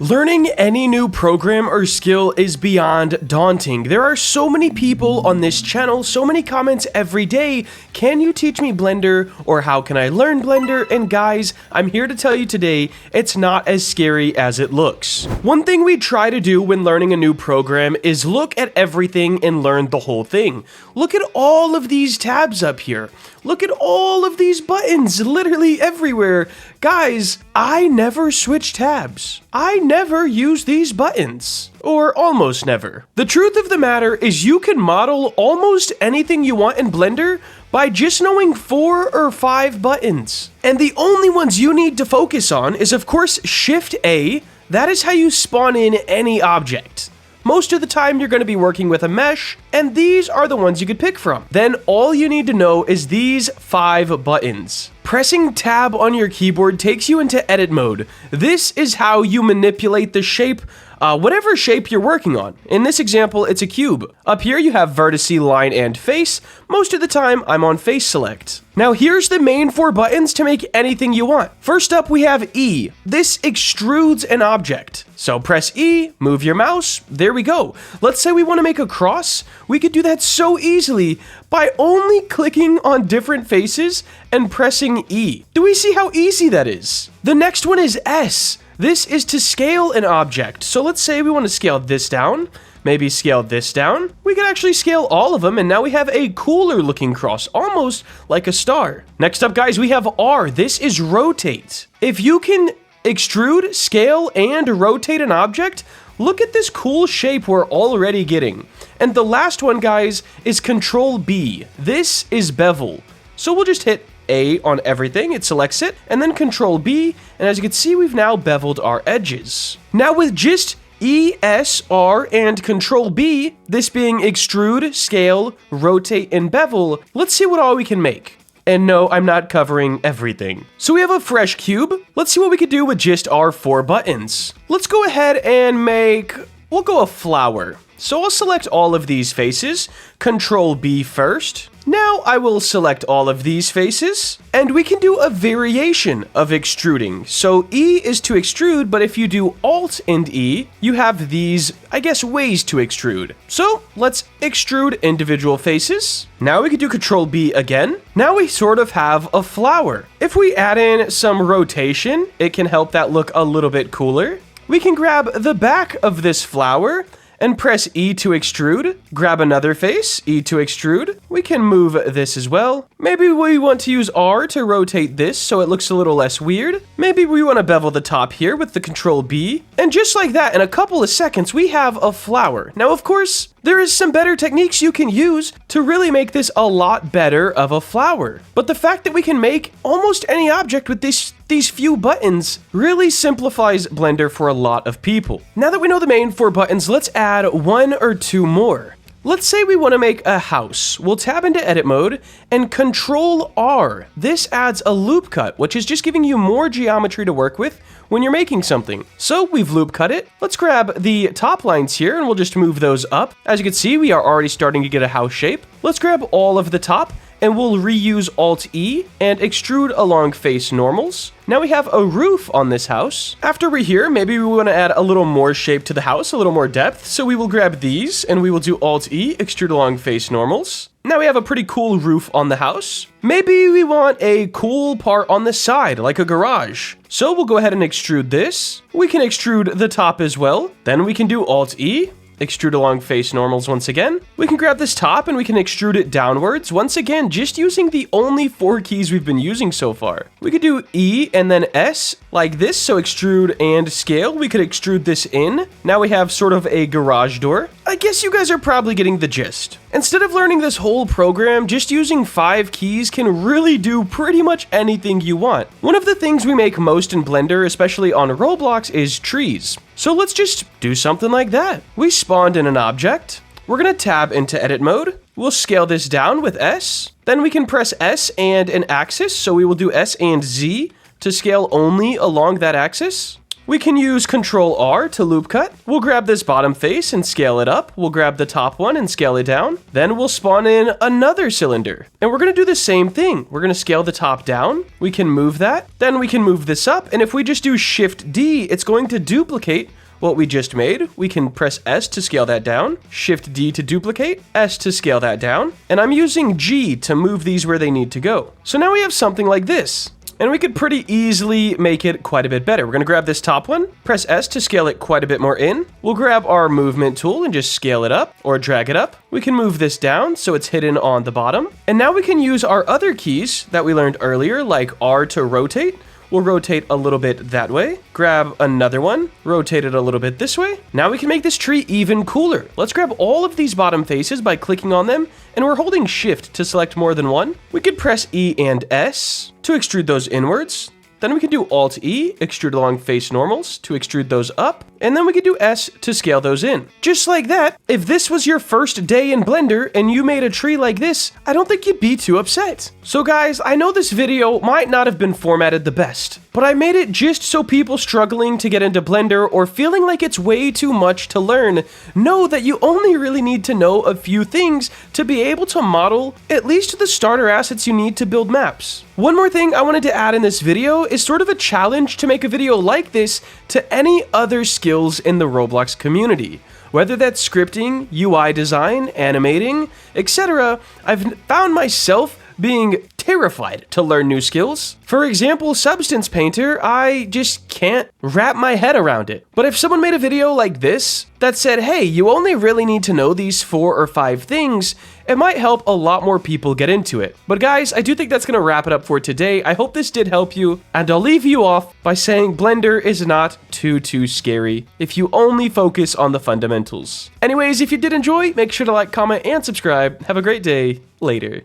Learning any new program or skill is beyond daunting. There are so many people on this channel, so many comments every day. Can you teach me Blender, or how can I learn Blender? And guys, I'm here to tell you today, it's not as scary as it looks. One thing we try to do when learning a new program is look at everything and learn the whole thing. Look at all of these tabs up here. Look at all of these buttons, literally everywhere. Guys, I never switch tabs. I never use these buttons. Or almost never. The truth of the matter is you can model almost anything you want in Blender by just knowing 4 or 5 buttons. And the only ones you need to focus on is of course Shift A. That is how you spawn in any object. Most of the time, you're going to be working with a mesh, and these are the ones you could pick from. Then all you need to know is these 5 buttons. Pressing tab on your keyboard takes you into edit mode. This is how you manipulate the shape, whatever shape you're working on. In this example, it's a cube. Up here you have vertice, line, and face. Most of the time, I'm on face select. Now here's the main 4 buttons to make anything you want. First up, we have E. This extrudes an object. So press E, move your mouse, there we go. Let's say we want to make a cross. We could do that so easily by only clicking on different faces and pressing E. Do we see how easy that is? The next one is S. This is to scale an object. So let's say we want to scale this down, maybe scale this down. We can actually scale all of them, and now we have a cooler looking cross, almost like a star. Next up, guys, we have R. This is rotate. If you can extrude, scale, and rotate an object, look at this cool shape we're already getting. And the last one, guys, is Control B. This is bevel. So we'll just hit A on everything, it selects it, and then Control B, and as you can see, we've now beveled our edges. Now with just E, S, R, and Control B, this being extrude, scale, rotate, and bevel, let's see what all we can make. And no, I'm not covering everything. So we have a fresh cube. Let's see what we could do with just our 4 buttons. Let's go ahead and we'll go a flower. So I'll select all of these faces, Control B first. Now I will select all of these faces, and we can do a variation of extruding. So E is to extrude, but if you do Alt and E, you have these, I guess, ways to extrude. So let's extrude individual faces. Now we can do Control B again. Now we sort of have a flower. If we add in some rotation, it can help that look a little bit cooler. We can grab the back of this flower and press E to extrude. Grab another face, E to extrude. We can move this as well. Maybe we want to use R to rotate this so it looks a little less weird. Maybe we want to bevel the top here with the Control B. And just like that, in a couple of seconds, we have a flower. Now, of course, there is some better techniques you can use to really make this a lot better of a flower. But the fact that we can make almost any object with these few buttons really simplifies Blender for a lot of people. Now that we know the main 4 buttons, let's add 1 or 2 more. Let's say we want to make a house. We'll tab into edit mode and Control R. This adds a loop cut, which is just giving you more geometry to work with when you're making something. So we've loop cut it. Let's grab the top lines here and we'll just move those up. As you can see, we are already starting to get a house shape. Let's grab all of the top and we'll reuse Alt E and extrude along face normals. Now we have a roof on this house. After we're here, maybe we want to add a little more shape to the house, a little more depth. So we will grab these and we will do Alt E, extrude along face normals. Now we have a pretty cool roof on the house. Maybe we want a cool part on the side, like a garage. So we'll go ahead and extrude this. We can extrude the top as well. Then we can do Alt E, extrude along face normals once again. We can grab this top and we can extrude it downwards. Once again, just using the only 4 keys we've been using so far. We could do E and then S like this, so extrude and scale. We could extrude this in. Now we have sort of a garage door. I guess you guys are probably getting the gist. Instead of learning this whole program, just using 5 keys can really do pretty much anything you want. One of the things we make most in Blender, especially on Roblox, is trees. So let's just do something like that. We spawned in an object. We're gonna tab into edit mode. We'll scale this down with S. Then we can press S and an axis. So we will do S and Z to scale only along that axis. we can use Control R to loop cut. We'll grab this bottom face and scale it up. We'll grab the top one and scale it down. Then we'll spawn in another cylinder. And we're gonna do the same thing. We're gonna scale the top down. We can move that. Then we can move this up. And if we just do Shift D, it's going to duplicate what we just made. We can press S to scale that down, Shift D to duplicate, S to scale that down, and I'm using G to move these where they need to go. So now we have something like this. And we could pretty easily make it quite a bit better. We're gonna grab this top one, press S to scale it quite a bit more in. We'll grab our movement tool and just scale it up or drag it up. We can move this down so it's hidden on the bottom. And now we can use our other keys that we learned earlier, like R to rotate. We'll rotate a little bit that way, grab another one, rotate it a little bit this way. Now we can make this tree even cooler. Let's grab all of these bottom faces by clicking on them, and we're holding Shift to select more than one. We could press E and S to extrude those inwards. Then we can do Alt-E, extrude along face normals, to extrude those up. And then we can do S to scale those in. Just like that, if this was your first day in Blender and you made a tree like this, I don't think you'd be too upset. So guys, I know this video might not have been formatted the best, but I made it just so people struggling to get into Blender or feeling like it's way too much to learn know that you only really need to know a few things to be able to model at least the starter assets you need to build maps. One more thing I wanted to add in this video is sort of a challenge to make a video like this to any other skills in the Roblox community. Whether that's scripting, UI design, animating, etc., I've found myself being terrified to learn new skills. For example, Substance Painter, I just can't wrap my head around it. But if someone made a video like this that said, hey, you only really need to know these 4 or 5 things, it might help a lot more people get into it. But guys, I do think that's gonna wrap it up for today. I hope this did help you, and I'll leave you off by saying Blender is not too scary if you only focus on the fundamentals. Anyways, if you did enjoy, make sure to like, comment, and subscribe. Have a great day. Later.